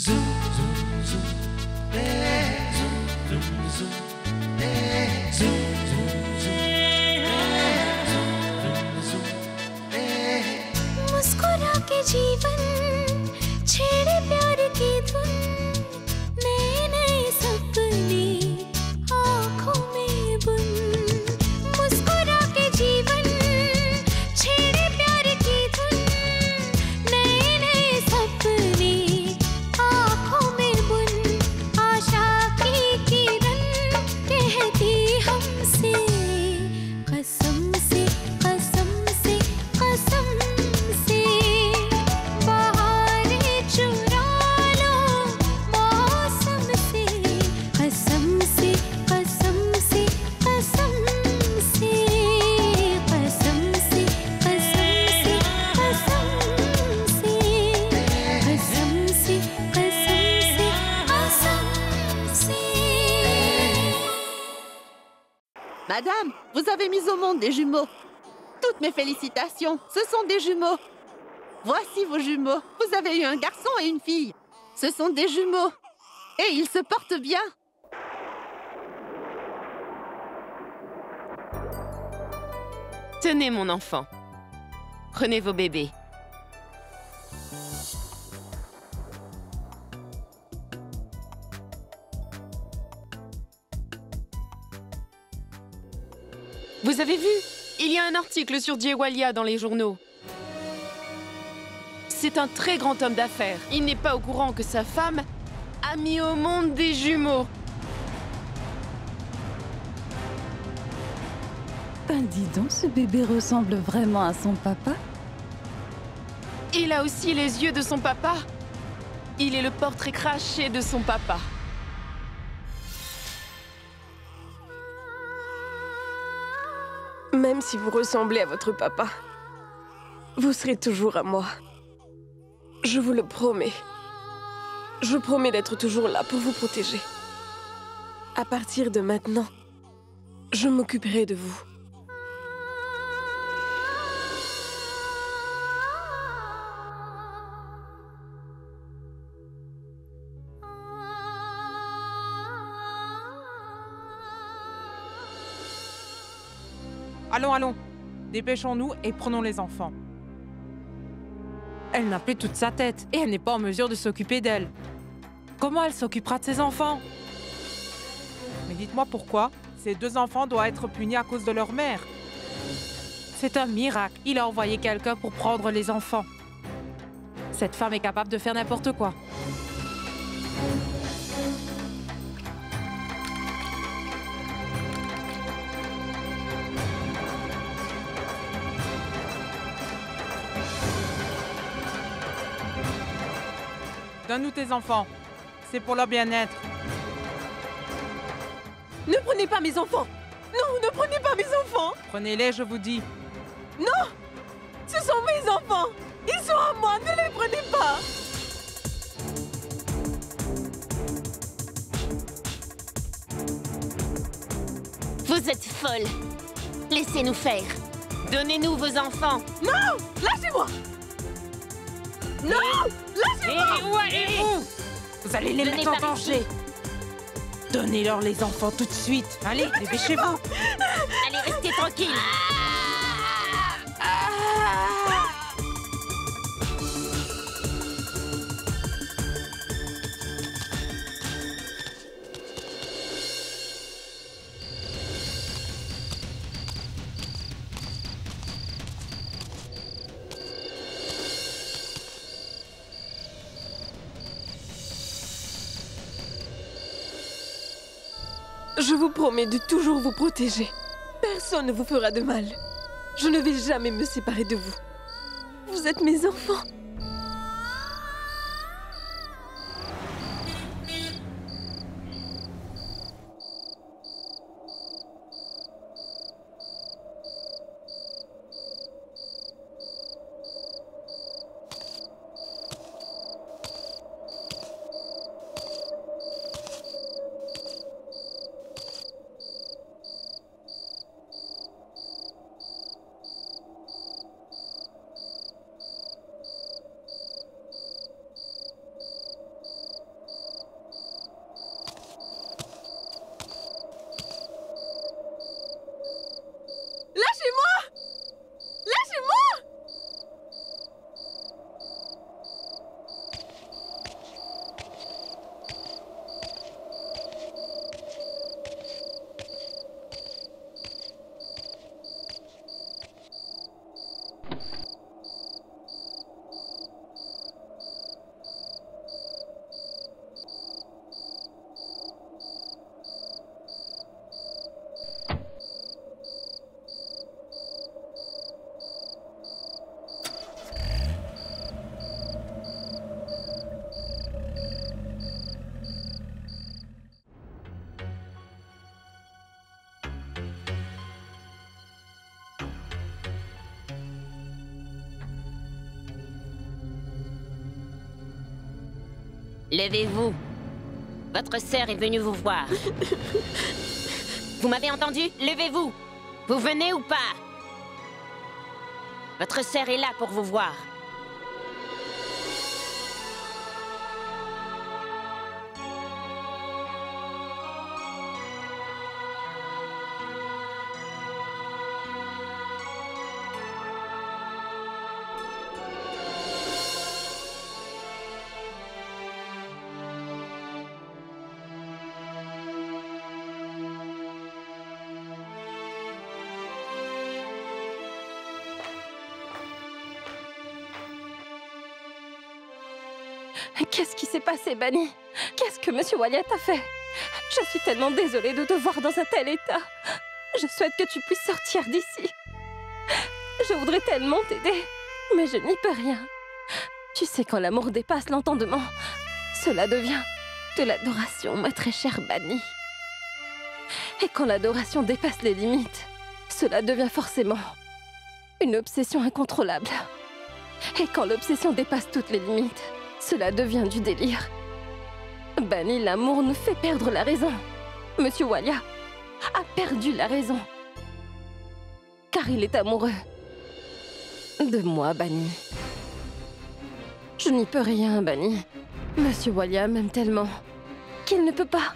मुस्कुरा के जीवन छेड़े प्यार की धुन, नए नए सपने आँखों में बुन। मुस्कुरा के जीवन छेड़े प्यार की धुन, नए नए सपने आँखों में बुन। आशा की किरण कहती हमसे कसम से कसम से कसम से, बहारें चुरा लो मौसम से। कसम से कसम से कसम से, कसम से कसम से कसम से, कसम से कसम से कसम से। Madame, vous avez mis au monde des jumeaux. Toutes mes félicitations, ce sont des jumeaux. Voici vos jumeaux. Vous avez eu un garçon et une fille. Ce sont des jumeaux. Et ils se portent bien. Tenez mon enfant. Prenez vos bébés. Vous avez vu? Il y a un article sur Djewalia dans les journaux. C'est un très grand homme d'affaires. Il n'est pas au courant que sa femme a mis au monde des jumeaux. Ben dis donc, ce bébé ressemble vraiment à son papa. Il a aussi les yeux de son papa. Il est le portrait craché de son papa. Même si vous ressemblez à votre papa, vous serez toujours à moi. Je vous le promets. Je promets d'être toujours là pour vous protéger. À partir de maintenant, je m'occuperai de vous. Allons, allons. Dépêchons-nous et prenons les enfants. Elle n'a plus toute sa tête et elle n'est pas en mesure de s'occuper d'elle. Comment elle s'occupera de ses enfants? Mais dites-moi pourquoi ces deux enfants doivent être punis à cause de leur mère. C'est un miracle. Il a envoyé quelqu'un pour prendre les enfants. Cette femme est capable de faire n'importe quoi. Donne-nous tes enfants. C'est pour leur bien-être. Ne prenez pas mes enfants! Non, ne prenez pas mes enfants! Prenez-les, je vous dis. Non! Ce sont mes enfants! Ils sont à moi, ne les prenez pas! Vous êtes folle. Laissez-nous faire. Donnez-nous vos enfants. Non! Lâchez-moi! Non! Lâchez-moi! Où allez-vous? Vous allez les mettre en danger. Donnez-leur les enfants tout de suite. Allez, dépêchez-vous. Allez, restez tranquille. Je vous promets de toujours vous protéger. Personne ne vous fera de mal. Je ne vais jamais me séparer de vous. Vous êtes mes enfants. Levez-vous. Votre sœur est venue vous voir. Vous m'avez entendu? Levez-vous. Vous venez ou pas? Votre sœur est là pour vous voir. Qu'est-ce qui s'est passé, Bunny? Qu'est-ce que Monsieur Walia t'a fait? Je suis tellement désolée de te voir dans un tel état. Je souhaite que tu puisses sortir d'ici. Je voudrais tellement t'aider, mais je n'y peux rien. Tu sais, quand l'amour dépasse l'entendement, cela devient de l'adoration, ma très chère Bunny. Et quand l'adoration dépasse les limites, cela devient forcément une obsession incontrôlable. Et quand l'obsession dépasse toutes les limites, cela devient du délire. Bunny, l'amour nous fait perdre la raison. Monsieur Walia a perdu la raison. Car il est amoureux de moi, Bunny. Je n'y peux rien, Bunny. Monsieur Walia m'aime tellement qu'il ne peut pas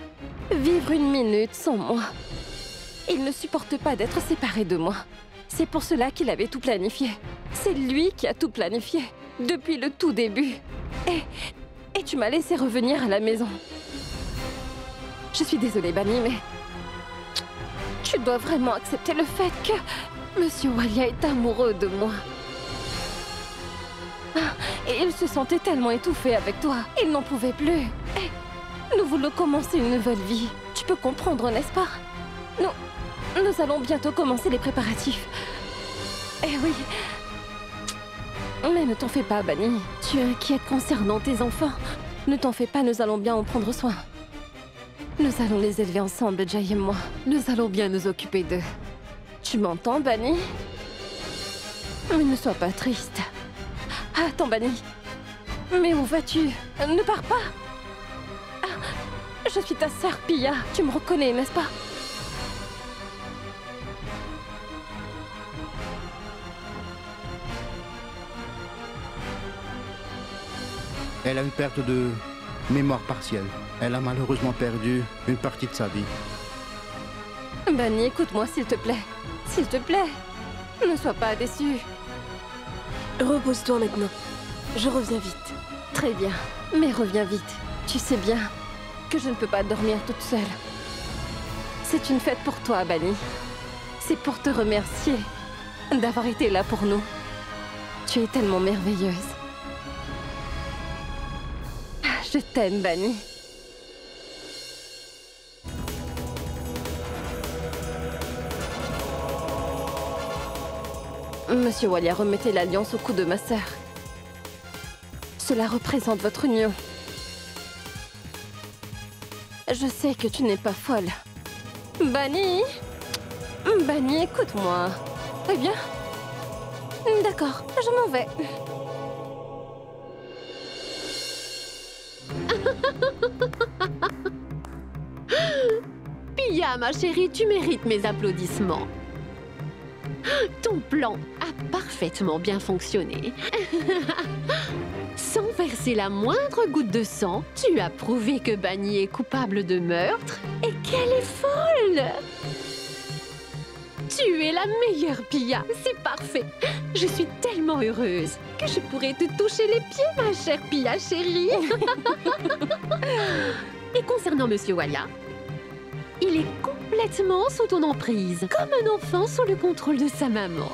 vivre une minute sans moi. Il ne supporte pas d'être séparé de moi. C'est pour cela qu'il avait tout planifié. C'est lui qui a tout planifié, depuis le tout début. Et tu m'as laissé revenir à la maison. Je suis désolée, Bunny, mais tu dois vraiment accepter le fait que Monsieur Walia est amoureux de moi. Et il se sentait tellement étouffé avec toi. Il n'en pouvait plus. Et nous voulons commencer une nouvelle vie. Tu peux comprendre, n'est-ce pas? Nous allons bientôt commencer les préparatifs. Eh oui. Mais ne t'en fais pas, Bunny. Tu es inquiète concernant tes enfants. Ne t'en fais pas, nous allons bien en prendre soin. Nous allons les élever ensemble, Jay et moi. Nous allons bien nous occuper d'eux. Tu m'entends, Bunny? Mais ne sois pas triste. Attends, Bunny. Mais où vas-tu? Ne pars pas. Je suis ta sœur Pia. Tu me reconnais, n'est-ce pas? Elle a une perte de mémoire partielle. Elle a malheureusement perdu une partie de sa vie. Bunny, écoute-moi, s'il te plaît. S'il te plaît. Ne sois pas déçu. Repose-toi maintenant. Je reviens vite. Très bien. Mais reviens vite. Tu sais bien que je ne peux pas dormir toute seule. C'est une fête pour toi, Bunny. C'est pour te remercier d'avoir été là pour nous. Tu es tellement merveilleuse. Je t'aime, Bunny. Monsieur Walia, remettez l'alliance au cou de ma sœur. Cela représente votre union. Je sais que tu n'es pas folle. Bunny? Bunny, écoute-moi. Eh bien? D'accord, je m'en vais. Pia, ma chérie, tu mérites mes applaudissements. Ton plan a parfaitement bien fonctionné. Sans verser la moindre goutte de sang, tu as prouvé que Bunny est coupable de meurtre et qu'elle est folle. Tu es la meilleure, Pia. C'est parfait. Je suis tellement heureuse que je pourrais te toucher les pieds, ma chère Pia chérie. Et concernant Monsieur Walia, il est complètement sous ton emprise, comme un enfant sous le contrôle de sa maman.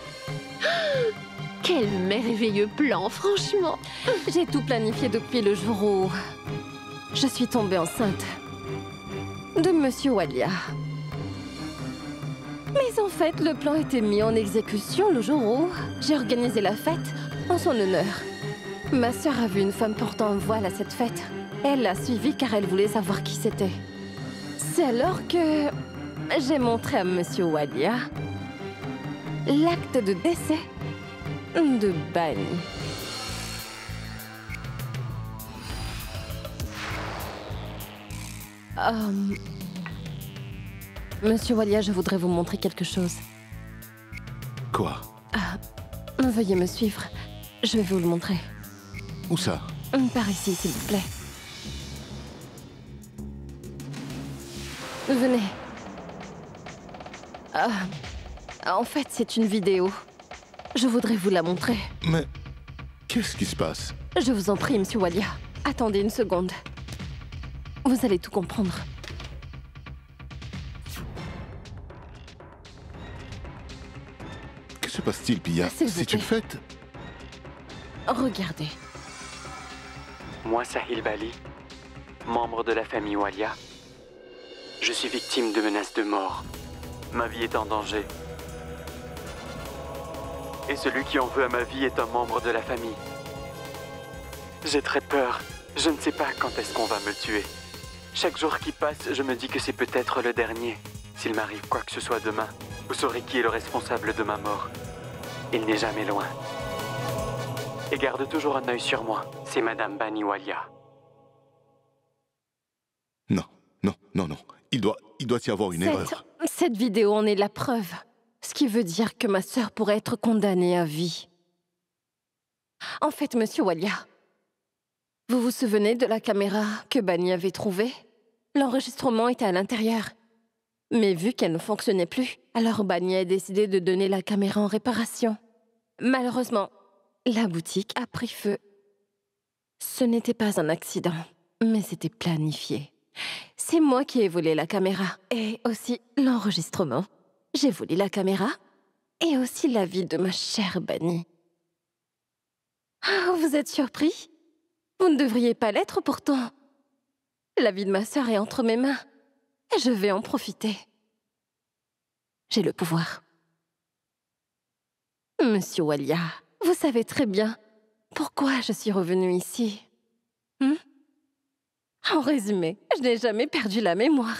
Quel merveilleux plan, franchement. J'ai tout planifié depuis le jour où je suis tombée enceinte de Monsieur Walia. Mais en fait, le plan était mis en exécution le jour où j'ai organisé la fête en son honneur. Ma sœur a vu une femme portant un voile à cette fête. Elle l'a suivie car elle voulait savoir qui c'était. C'est alors que j'ai montré à Monsieur Walia l'acte de décès de Bunny. Monsieur Walia, je voudrais vous montrer quelque chose. Quoi? Veuillez me suivre. Je vais vous le montrer. Où ça? Par ici, s'il vous plaît. Venez. En fait, c'est une vidéo. Je voudrais vous la montrer. Mais qu'est-ce qui se passe? Je vous en prie, monsieur Walia. Attendez une seconde. Vous allez tout comprendre. Que se passe-t-il, Pia? S'il vous C'est plaît. une fête? Regardez. Moi, Sahil Bali, membre de la famille Walia. Je suis victime de menaces de mort. Ma vie est en danger. Et celui qui en veut à ma vie est un membre de la famille. J'ai très peur. Je ne sais pas quand est-ce qu'on va me tuer. Chaque jour qui passe, je me dis que c'est peut-être le dernier. S'il m'arrive quoi que ce soit demain, vous saurez qui est le responsable de ma mort. Il n'est jamais loin. Et garde toujours un œil sur moi. C'est Madame Bani Walia. Non, non, non, non. Il doit y avoir une erreur. Cette vidéo en est la preuve. Ce qui veut dire que ma sœur pourrait être condamnée à vie. En fait, monsieur Walia, vous vous souvenez de la caméra que Bani avait trouvée? L'enregistrement était à l'intérieur. Mais vu qu'elle ne fonctionnait plus, alors Bani a décidé de donner la caméra en réparation. Malheureusement, la boutique a pris feu. Ce n'était pas un accident, mais c'était planifié. C'est moi qui ai volé la caméra et aussi l'enregistrement. J'ai volé la caméra et aussi la vie de ma chère Bani. Ah, vous êtes surpris? Vous ne devriez pas l'être pourtant. La vie de ma sœur est entre mes mains et je vais en profiter. J'ai le pouvoir. Monsieur Walia, vous savez très bien pourquoi je suis revenue ici. En résumé, je n'ai jamais perdu la mémoire.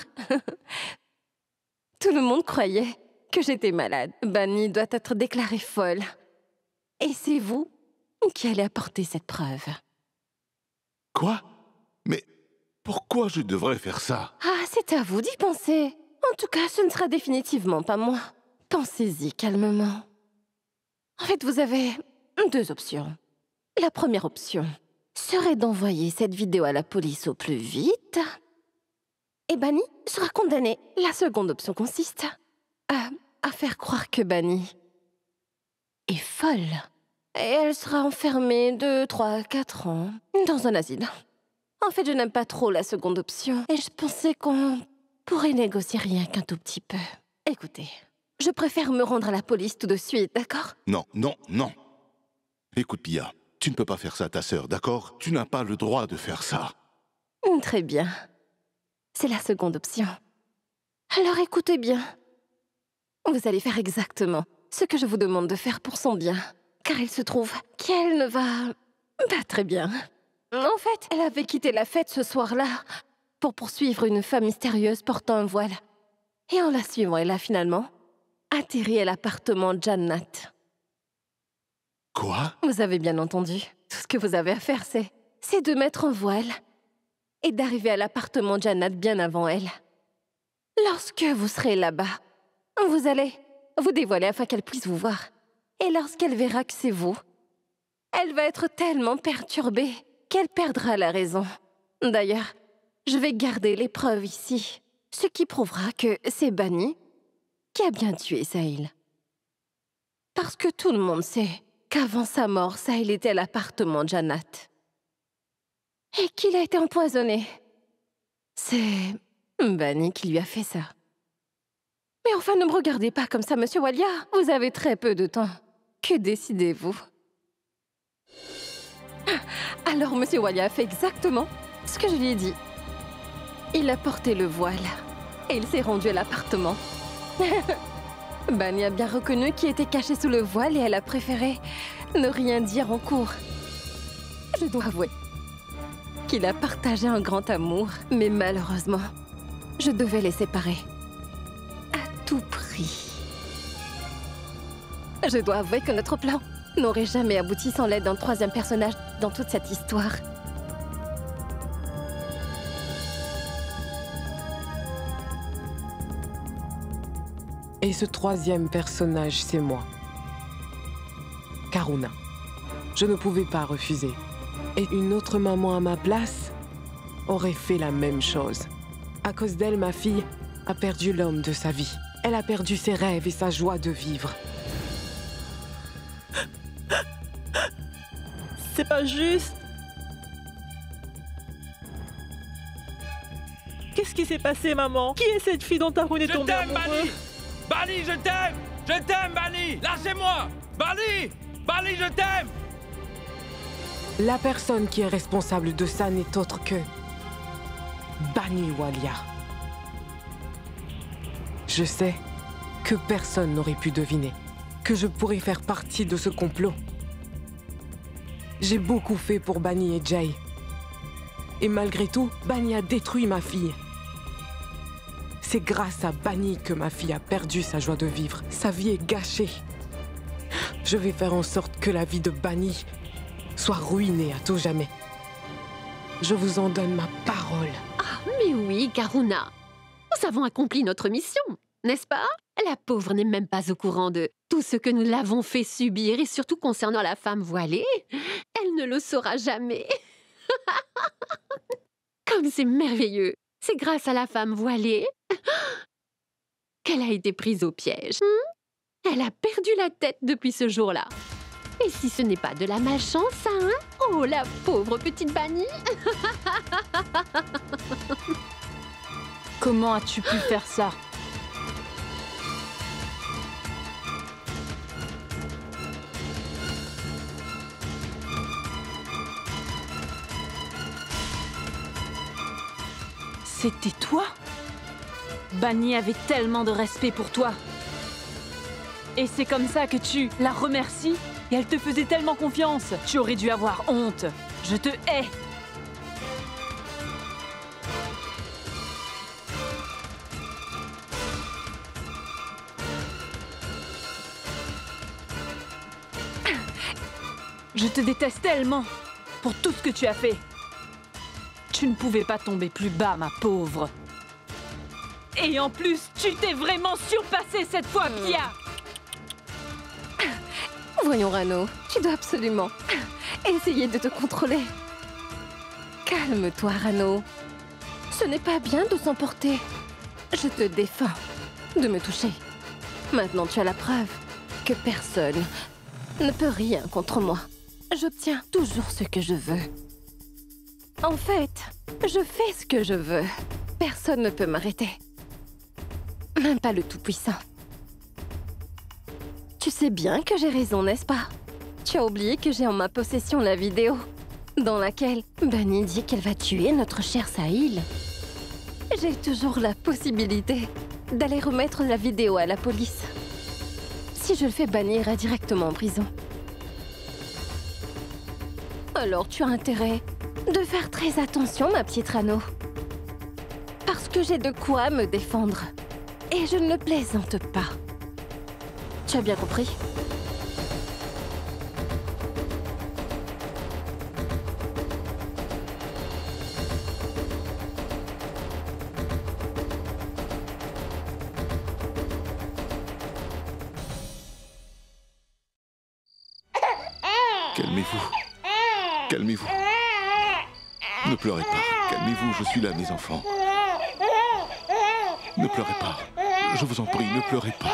Tout le monde croyait que j'étais malade. Bani doit être déclarée folle. Et c'est vous qui allez apporter cette preuve. Quoi? Mais pourquoi je devrais faire ça? Ah, c'est à vous d'y penser. En tout cas, ce ne sera définitivement pas moi. Pensez-y calmement. En fait, vous avez deux options. La première option serait d'envoyer cette vidéo à la police au plus vite. Et Bani sera condamnée. La seconde option consiste à faire croire que Bani est folle. Et elle sera enfermée 2, 3, 4 ans dans un asile. En fait, je n'aime pas trop la seconde option. Et je pensais qu'on pourrait négocier rien qu'un tout petit peu. Écoutez, je préfère me rendre à la police tout de suite, d'accord? Non, non, non. Écoute, Pia, tu ne peux pas faire ça à ta sœur, d'accord? Tu n'as pas le droit de faire ça. Très bien. C'est la seconde option. Alors écoutez bien. Vous allez faire exactement ce que je vous demande de faire pour son bien. Car il se trouve qu'elle ne va pas très bien. En fait, elle avait quitté la fête ce soir-là pour poursuivre une femme mystérieuse portant un voile. Et en la suivant, elle a finalement atterri à l'appartement Jannat. Quoi? Vous avez bien entendu. Tout ce que vous avez à faire, c'est de mettre un voile et d'arriver à l'appartement Jannat bien avant elle. Lorsque vous serez là-bas, vous allez vous dévoiler afin qu'elle puisse vous voir. Et lorsqu'elle verra que c'est vous, elle va être tellement perturbée qu'elle perdra la raison. D'ailleurs, je vais garder les preuves ici, ce qui prouvera que c'est Bani qui a bien tué Sahil. Parce que tout le monde sait qu'avant sa mort, Sahil était à l'appartement Jannat. Et qu'il a été empoisonné. C'est Bani qui lui a fait ça. Mais enfin, ne me regardez pas comme ça, monsieur Walia. Vous avez très peu de temps. Que décidez-vous? Alors, monsieur Walia a fait exactement ce que je lui ai dit. Il a porté le voile et il s'est rendu à l'appartement. Bani a bien reconnu qui était caché sous le voile et elle a préféré ne rien dire en cours. Je dois avouer qu'il a partagé un grand amour, mais malheureusement, je devais les séparer. À tout prix. Je dois avouer que notre plan n'aurait jamais abouti sans l'aide d'un troisième personnage dans toute cette histoire. Et ce troisième personnage, c'est moi. Karuna. Je ne pouvais pas refuser. Et une autre maman à ma place aurait fait la même chose. À cause d'elle, ma fille a perdu l'homme de sa vie. Elle a perdu ses rêves et sa joie de vivre. C'est pas juste. Qu'est-ce qui s'est passé, maman? Qui est cette fille dont Haroun est tombé amoureux? Bali! Bali, je t'aime! Je t'aime, Bali! Lâchez-moi! Bali! Bali, je t'aime! La personne qui est responsable de ça n'est autre que Bani Walia. Je sais que personne n'aurait pu deviner que je pourrais faire partie de ce complot. J'ai beaucoup fait pour Bani et Jay. Et malgré tout, Bani a détruit ma fille. C'est grâce à Bani que ma fille a perdu sa joie de vivre. Sa vie est gâchée. Je vais faire en sorte que la vie de Bani soit ruinée à tout jamais. Je vous en donne ma parole. Ah, mais oui, Karuna. Nous avons accompli notre mission, n'est-ce pas? La pauvre n'est même pas au courant de tout ce que nous l'avons fait subir, et surtout concernant la femme voilée. Elle ne le saura jamais. Comme c'est merveilleux. C'est grâce à la femme voilée qu'elle a été prise au piège. Elle a perdu la tête depuis ce jour-là. Et si ce n'est pas de la malchance, hein? Oh, la pauvre petite Bani. Comment as-tu pu faire ça? C'était toi? Bani avait tellement de respect pour toi. Et c'est comme ça que tu la remercies? Et elle te faisait tellement confiance. Tu aurais dû avoir honte. Je te hais. Je te déteste tellement pour tout ce que tu as fait. Tu ne pouvais pas tomber plus bas, ma pauvre. Et en plus, tu t'es vraiment surpassée cette fois, Pia. Voyons, Rano, tu dois absolument essayer de te contrôler. Calme-toi, Rano. Ce n'est pas bien de s'emporter. Je te défends de me toucher. Maintenant, tu as la preuve que personne ne peut rien contre moi. J'obtiens toujours ce que je veux. En fait, je fais ce que je veux. Personne ne peut m'arrêter. Même pas le Tout-Puissant. Tu sais bien que j'ai raison, n'est-ce pas? Tu as oublié que j'ai en ma possession la vidéo dans laquelle Bani dit qu'elle va tuer notre cher Sahil. J'ai toujours la possibilité d'aller remettre la vidéo à la police. Si je le fais, Bani ira directement en prison. Alors tu as intérêt de faire très attention, ma petite Rano. Parce que j'ai de quoi me défendre. Et je ne plaisante pas. Tu as bien compris? Calmez-vous. Calmez-vous. Ne pleurez pas. Calmez-vous, je suis là, mes enfants. Ne pleurez pas. Je vous en prie, ne pleurez pas.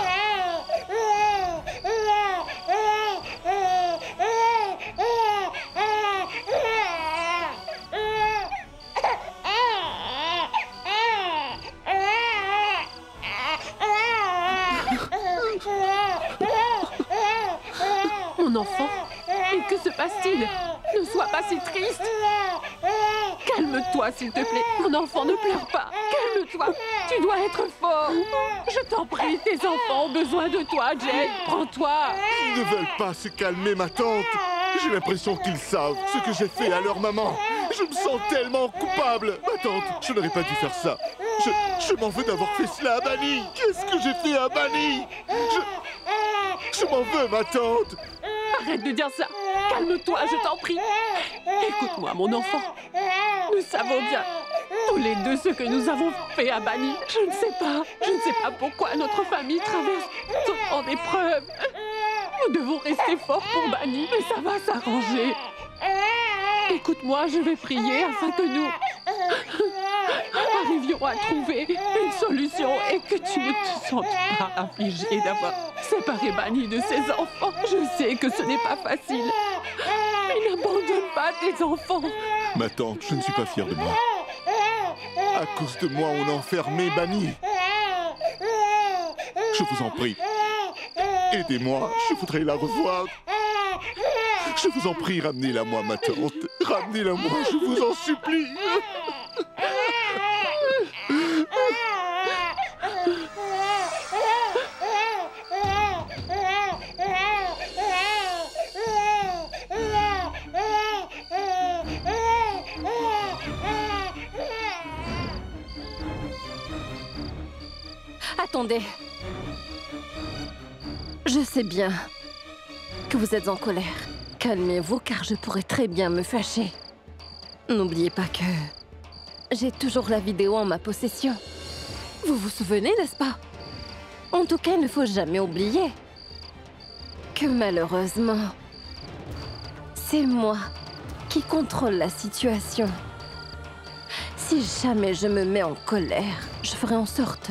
Mon enfant, et que se passe-t-il? Ne sois pas si triste. Calme-toi, s'il te plaît. Mon enfant, ne pleure pas. Calme-toi. Tu dois être fort. Je t'en prie, tes enfants ont besoin de toi, Jay. Prends-toi. Ils ne veulent pas se calmer, ma tante. J'ai l'impression qu'ils savent ce que j'ai fait à leur maman. Je me sens tellement coupable. Ma tante, je n'aurais pas dû faire ça. Je m'en veux d'avoir fait cela à Bani. Qu'est-ce que j'ai fait à Bani? Je m'en veux, ma tante. Arrête de dire ça. Calme-toi, je t'en prie. Écoute-moi, mon enfant. Nous savons bien tous les deux ce que nous avons fait à Bani. Je ne sais pas pourquoi notre famille traverse autant d'épreuves. Nous devons rester forts pour Bani, mais ça va s'arranger. Écoute-moi, je vais prier afin que nous arrivions à trouver une solution et que tu ne te sentes pas affligé d'avoir séparé Bani de ses enfants. Je sais que ce n'est pas facile, mais n'abandonne pas tes enfants. Ma tante, je ne suis pas fier de moi. À cause de moi, on a enfermé Bani. Je vous en prie, aidez-moi, je voudrais la revoir. Je vous en prie, ramenez-la moi, ma tante. Ramenez-la moi, je vous en supplie. Attendez. Je sais bien que vous êtes en colère. Calmez-vous car je pourrais très bien me fâcher. N'oubliez pas que j'ai toujours la vidéo en ma possession. Vous vous souvenez, n'est-ce pas? En tout cas, il ne faut jamais oublier que malheureusement, c'est moi qui contrôle la situation. Si jamais je me mets en colère, je ferai en sorte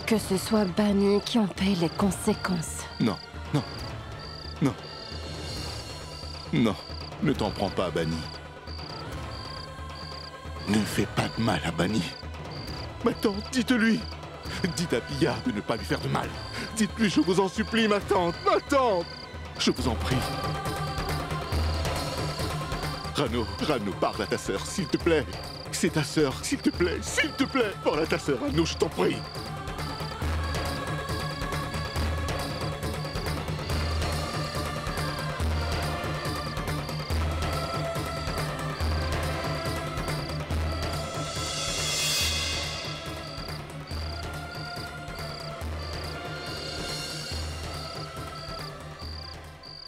que ce soit Bani qui en paye les conséquences. Non, non, non. Non, ne t'en prends pas à Bani. Ne fais pas de mal à Bani. Ma tante, dites-lui. Dites à Pia de ne pas lui faire de mal. Dites-lui, je vous en supplie, ma tante. Ma tante. Je vous en prie. Rano, parle à ta sœur, s'il te plaît. C'est ta sœur, s'il te plaît, s'il te plaît. Parle à ta sœur, Rano, je t'en prie.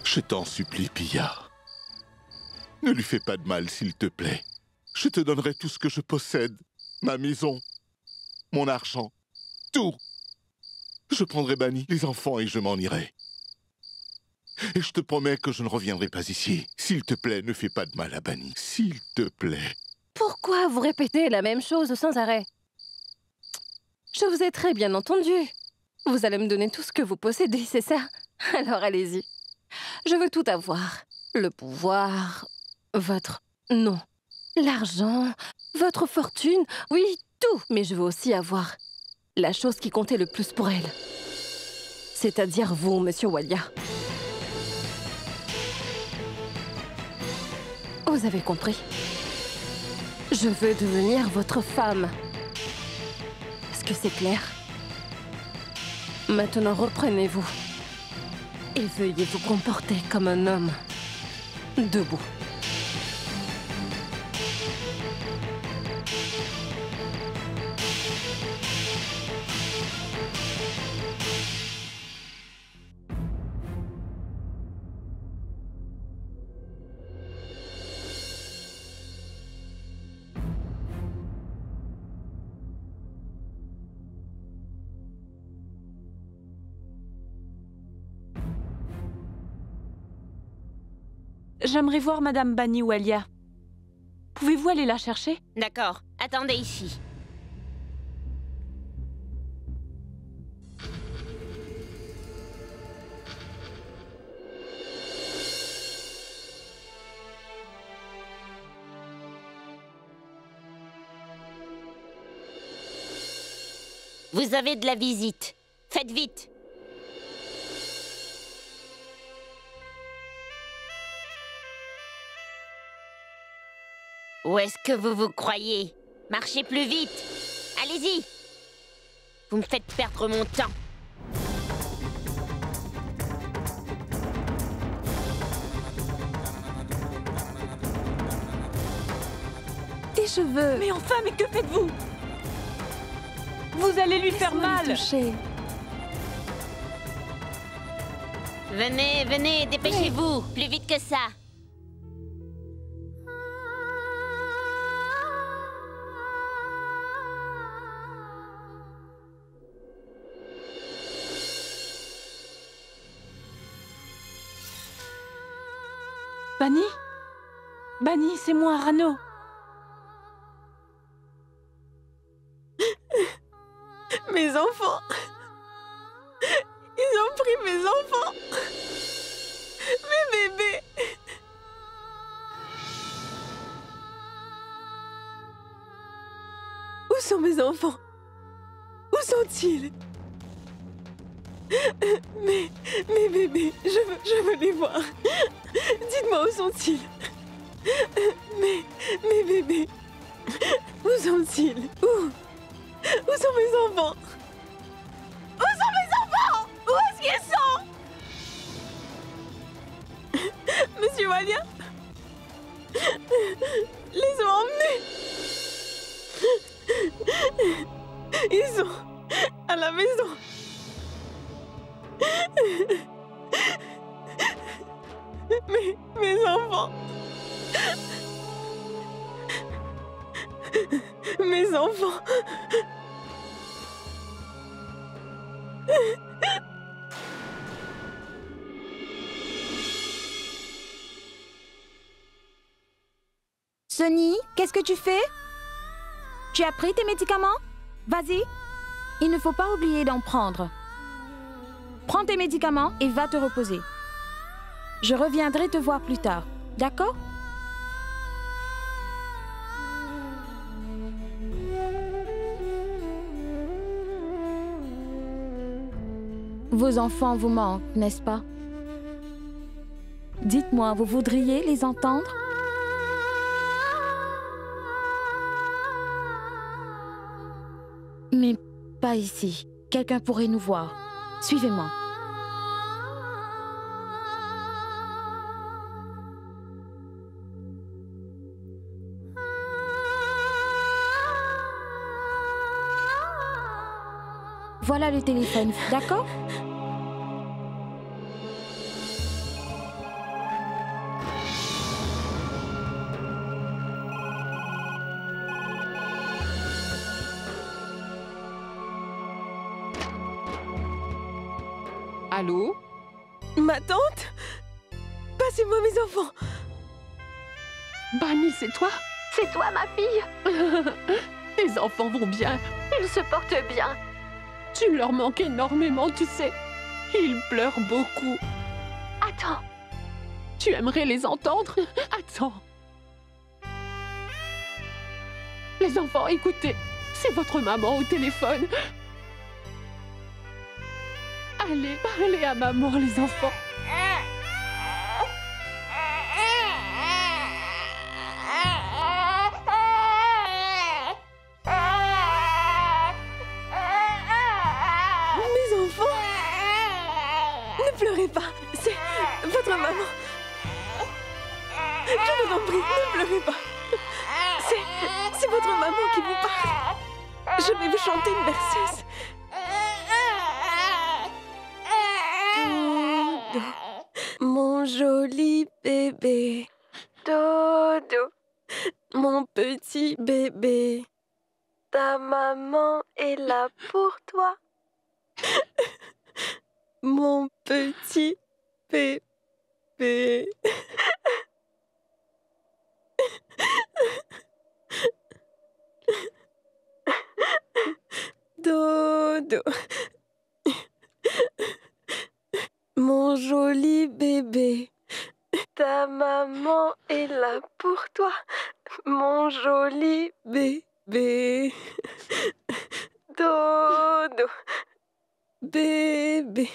Je t'en supplie, Pia. Ne lui fais pas de mal, s'il te plaît. Je te donnerai tout ce que je possède. Ma maison, mon argent, tout. Je prendrai Bani, les enfants, et je m'en irai. Et je te promets que je ne reviendrai pas ici. S'il te plaît, ne fais pas de mal à Bani. S'il te plaît. Pourquoi vous répétez la même chose sans arrêt? Je vous ai très bien entendu. Vous allez me donner tout ce que vous possédez, c'est ça? Alors allez-y. Je veux tout avoir. Le pouvoir, votre nom, l'argent, votre fortune, oui, tout. Mais je veux aussi avoir la chose qui comptait le plus pour elle. C'est-à-dire vous, Monsieur Walia. Vous avez compris? Je veux devenir votre femme. Est-ce que c'est clair? Maintenant, reprenez-vous. Et veuillez vous comporter comme un homme. Debout. J'aimerais voir Madame Bani Walia. Pouvez-vous aller la chercher? D'accord, attendez ici. Vous avez de la visite. Faites vite. Où est-ce que vous vous croyez? Marchez plus vite. Allez-y. Vous me faites perdre mon temps. Tes cheveux. Mais enfin, mais que faites-vous? Vous allez lui faire mal. Venez, venez, dépêchez-vous. Plus vite que ça. Bunny? Bunny, c'est moi, Rano. Mes enfants. Ils ont pris mes enfants. Mes bébés. Où sont mes enfants? Où sont-ils? Mes bébés, je veux les voir. Dites-moi où sont-ils? Mes bébés. Où sont-ils? Où sont mes enfants? Où sont mes enfants? Où est-ce qu'ils sont? Monsieur Walia les ont emmenés. Ils sont à la maison. Mes enfants. Mes enfants. Sonny, qu'est-ce que tu fais? Tu as pris tes médicaments? Vas-y. Il ne faut pas oublier d'en prendre. Prends tes médicaments et va te reposer. Je reviendrai te voir plus tard, d'accord? Vos enfants vous manquent, n'est-ce pas? Dites-moi, vous voudriez les entendre? Mais pas ici. Quelqu'un pourrait nous voir. Suivez-moi. Voilà le téléphone, d'accord? Allô? Ma tante? Passez-moi mes enfants. Bunny, c'est toi? C'est toi, ma fille? Tes enfants vont bien. Ils se portent bien. Tu leur manques énormément, tu sais. Ils pleurent beaucoup. Attends. Tu aimerais les entendre? Attends. Les enfants, écoutez. C'est votre maman au téléphone. Allez, parlez à maman, les enfants. Mes enfants? Ne pleurez pas, c'est votre maman. Je vous en prie, ne pleurez pas. C'est votre maman qui vous parle. Je vais vous chanter une berceuse. Dodo, mon joli bébé. Dodo, mon petit bébé. Ta maman est là pour toi. Mon petit bébé. Dodo. Mon joli bébé. Ta maman est là pour toi. Mon joli bébé. Dodo. Bébé.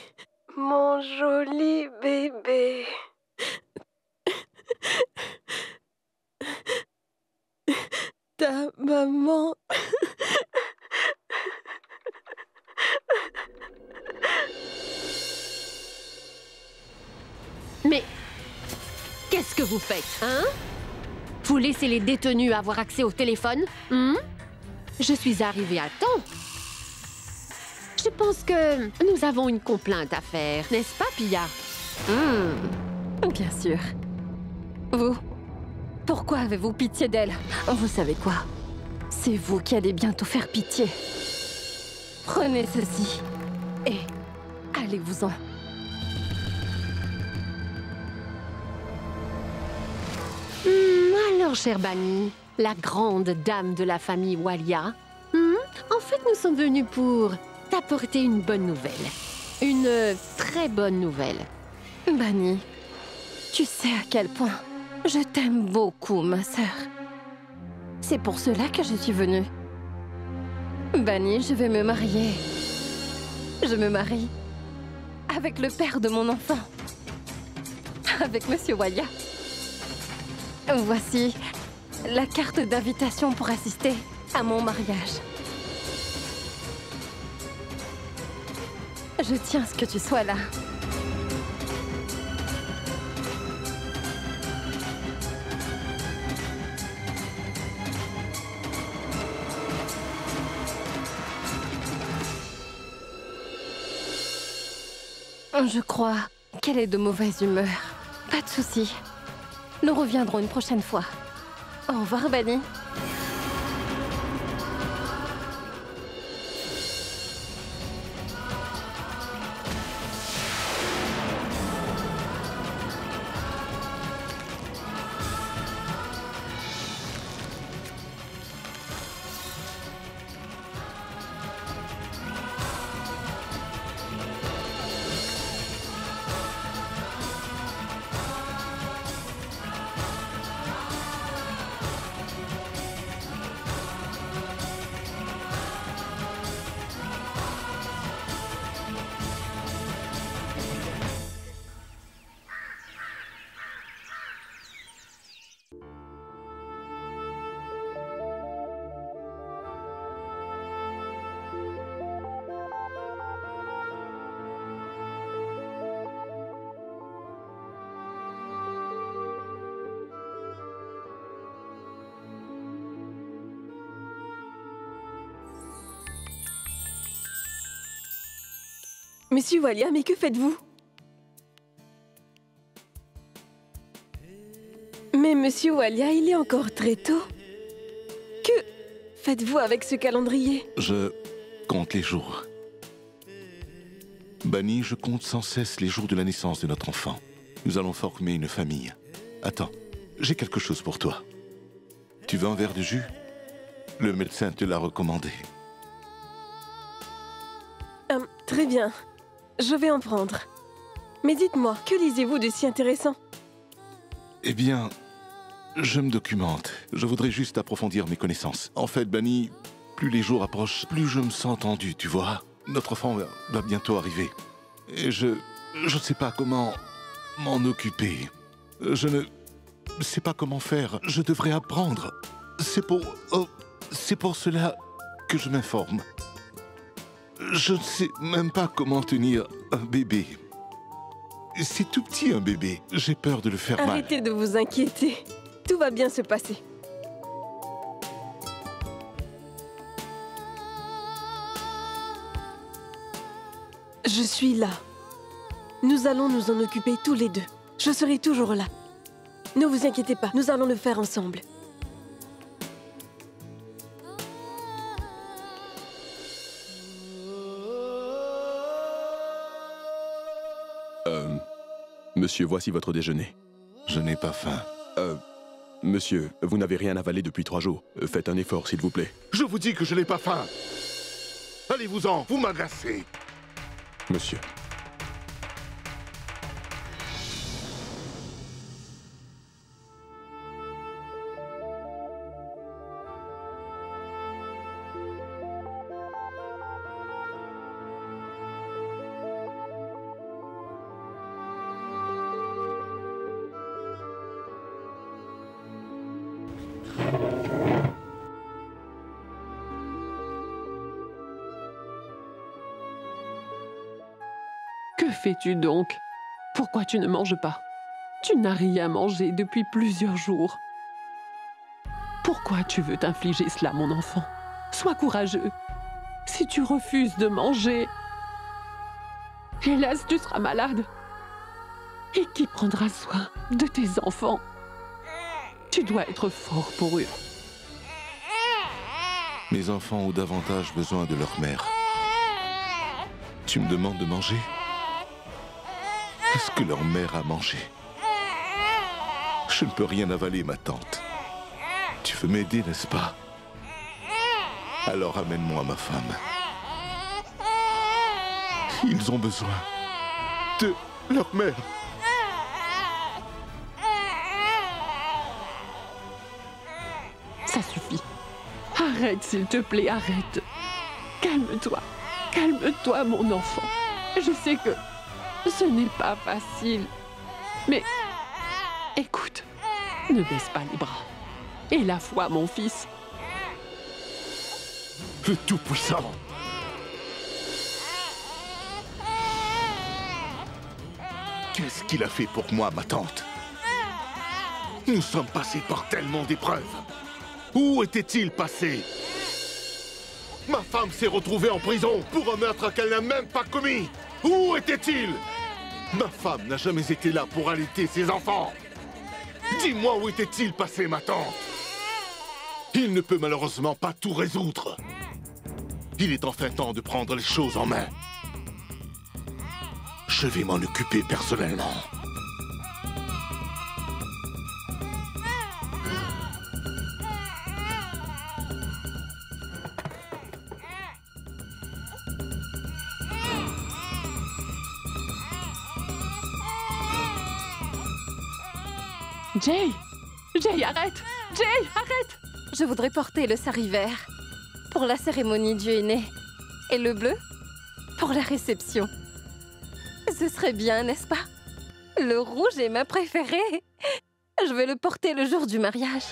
Mon joli bébé. Ta maman. Mais qu'est-ce que vous faites, hein? Vous laissez les détenus avoir accès au téléphone? Je suis arrivée à temps. Je pense que nous avons une complainte à faire, n'est-ce pas, Pia? Bien sûr. Vous, pourquoi avez-vous pitié d'elle? Vous savez quoi? C'est vous qui allez bientôt faire pitié. Prenez ceci et allez-vous-en. Alors, chère Bani, la grande dame de la famille Walia, en fait, nous sommes venus pour t'apporter une bonne nouvelle. Une très bonne nouvelle. Bani, tu sais à quel point je t'aime beaucoup, ma sœur. C'est pour cela que je suis venue. Bani, je vais me marier. Je me marie avec le père de mon enfant. Avec Monsieur Walia. Voici la carte d'invitation pour assister à mon mariage. Je tiens à ce que tu sois là. Je crois qu'elle est de mauvaise humeur. Pas de souci. Nous reviendrons une prochaine fois. Au revoir, Bani. Monsieur Walia, mais que faites-vous? Mais Monsieur Walia, il est encore très tôt. Que faites-vous avec ce calendrier? Je compte les jours. Bani, je compte sans cesse les jours de la naissance de notre enfant. Nous allons former une famille. Attends, j'ai quelque chose pour toi. Tu veux un verre de jus? Le médecin te l'a recommandé. Très bien. Je vais en prendre. Mais dites-moi, que lisez-vous de si intéressant? Eh bien, je me documente. Je voudrais juste approfondir mes connaissances. En fait, Bani, plus les jours approchent, plus je me sens tendu, tu vois. Notre enfant va bientôt arriver. Et je ne sais pas comment m'en occuper. Je ne sais pas comment faire. Je devrais apprendre. C'est pour cela que je m'informe. Je ne sais même pas comment tenir un bébé. C'est tout petit, un bébé. J'ai peur de le faire mal. Arrêtez de vous inquiéter. Tout va bien se passer. Je suis là. Nous allons nous en occuper tous les deux. Je serai toujours là. Ne vous inquiétez pas, nous allons le faire ensemble. Monsieur, voici votre déjeuner. Je n'ai pas faim. Monsieur, vous n'avez rien avalé depuis 3 jours. Faites un effort, s'il vous plaît. Je vous dis que je n'ai pas faim. Allez-vous-en, vous m'agacez. Monsieur. Que fais-tu donc? Pourquoi tu ne manges pas? Tu n'as rien mangé depuis plusieurs jours. Pourquoi tu veux t'infliger cela, mon enfant? Sois courageux. Si tu refuses de manger, hélas, tu seras malade. Et qui prendra soin de tes enfants? Tu dois être fort pour eux. Mes enfants ont davantage besoin de leur mère. Tu me demandes de manger? Est-ce que leur mère a mangé? Je ne peux rien avaler, ma tante. Tu veux m'aider, n'est-ce pas? Alors amène-moi ma femme. Ils ont besoin de leur mère. Ça suffit. Arrête, s'il te plaît, arrête. Calme-toi. Calme-toi, mon enfant. Je sais que ce n'est pas facile. Mais écoute, ne baisse pas les bras. Et la foi, mon fils. Le Tout-Puissant. Qu'est-ce qu'il a fait pour moi, ma tante? Nous sommes passés par tellement d'épreuves. Où était-il passé? Ma femme s'est retrouvée en prison pour un meurtre qu'elle n'a même pas commis. Où était-il? Ma femme n'a jamais été là pour allaiter ses enfants. Dis-moi où était-il passé, ma tante? Il ne peut malheureusement pas tout résoudre. Il est enfin temps de prendre les choses en main. Je vais m'en occuper personnellement. Jay! Jay, arrête! Jay, arrête! Je voudrais porter le sari vert pour la cérémonie du aîné et le bleu pour la réception. Ce serait bien, n'est-ce pas? Le rouge est ma préférée. Je vais le porter le jour du mariage.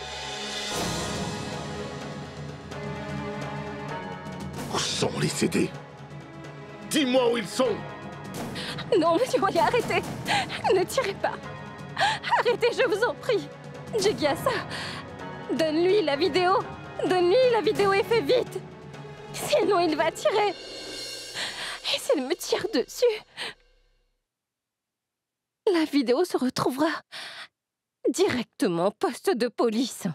Où sont les CD? Dis-moi où ils sont! Non, monsieur Wally, arrêtez! Ne tirez pas! Arrêtez, je vous en prie! Jigyasa, donne-lui la vidéo! Donne-lui la vidéo et fais vite! Sinon, il va tirer! Et s'il me tire dessus, la vidéo se retrouvera directement au poste de police.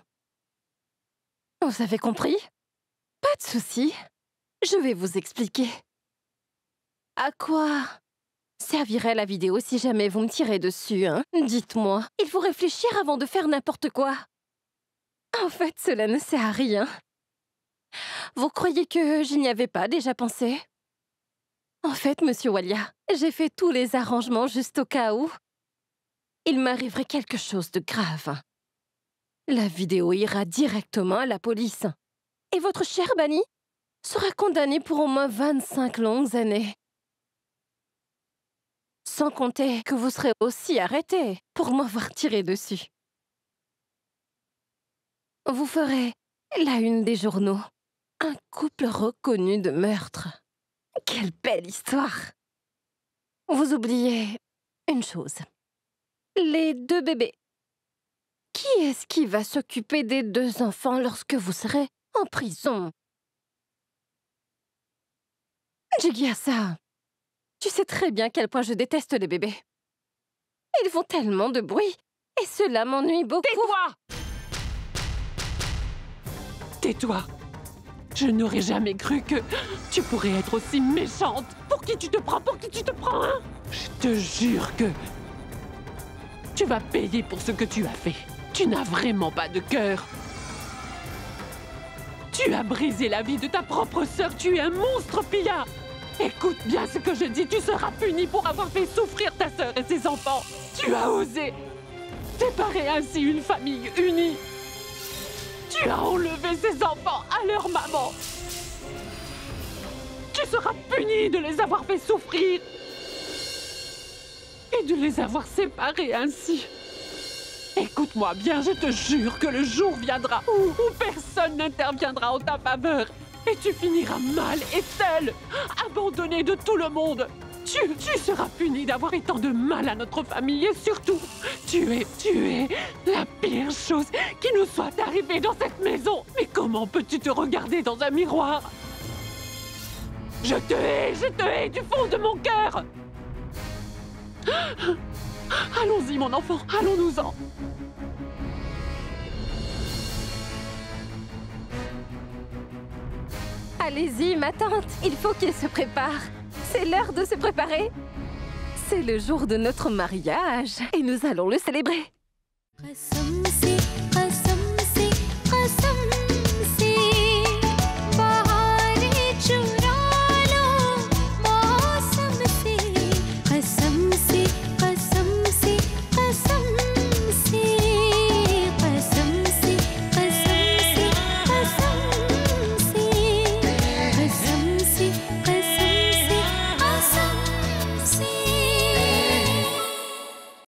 Vous avez compris? Pas de souci. Je vais vous expliquer. À quoi servirait la vidéo si jamais vous me tirez dessus, hein? Dites-moi, il faut réfléchir avant de faire n'importe quoi. En fait, cela ne sert à rien. Vous croyez que je n'y avais pas déjà pensé? En fait, monsieur Walia, j'ai fait tous les arrangements juste au cas où il m'arriverait quelque chose de grave. La vidéo ira directement à la police. Et votre cher Bunny sera condamné pour au moins 25 longues années. Sans compter que vous serez aussi arrêté pour m'avoir tiré dessus. Vous ferez la une des journaux. Un couple reconnu de meurtre. Quelle belle histoire! Vous oubliez une chose. Les 2 bébés. Qui est-ce qui va s'occuper des 2 enfants lorsque vous serez en prison? Jigyasa, tu sais très bien à quel point je déteste les bébés. Ils font tellement de bruit et cela m'ennuie beaucoup. Tais-toi! Tais-toi! Je n'aurais jamais cru que tu pourrais être aussi méchante. Pour qui tu te prends? Pour qui tu te prends, hein? Je te jure que tu vas payer pour ce que tu as fait. Tu n'as vraiment pas de cœur. Tu as brisé la vie de ta propre sœur. Tu es un monstre, Pia. Écoute bien ce que je dis. Tu seras puni pour avoir fait souffrir ta sœur et ses enfants. Tu as osé séparer ainsi une famille unie. Tu as enlevé ces enfants à leur maman. Tu seras puni de les avoir fait souffrir et de les avoir séparés ainsi. Écoute-moi bien, je te jure que le jour viendra où personne n'interviendra en ta faveur et tu finiras mal et seul, abandonné de tout le monde. Tu seras puni d'avoir eu tant de mal à notre famille et surtout, tu es la pire chose qui nous soit arrivée dans cette maison. Mais comment peux-tu te regarder dans un miroir? Je te hais du fond de mon cœur. Allons-y, mon enfant, allons-nous-en. Allez-y, ma tante, il faut qu'il se prépare. C'est l'heure de se préparer. C'est le jour de notre mariage et nous allons le célébrer. कसम से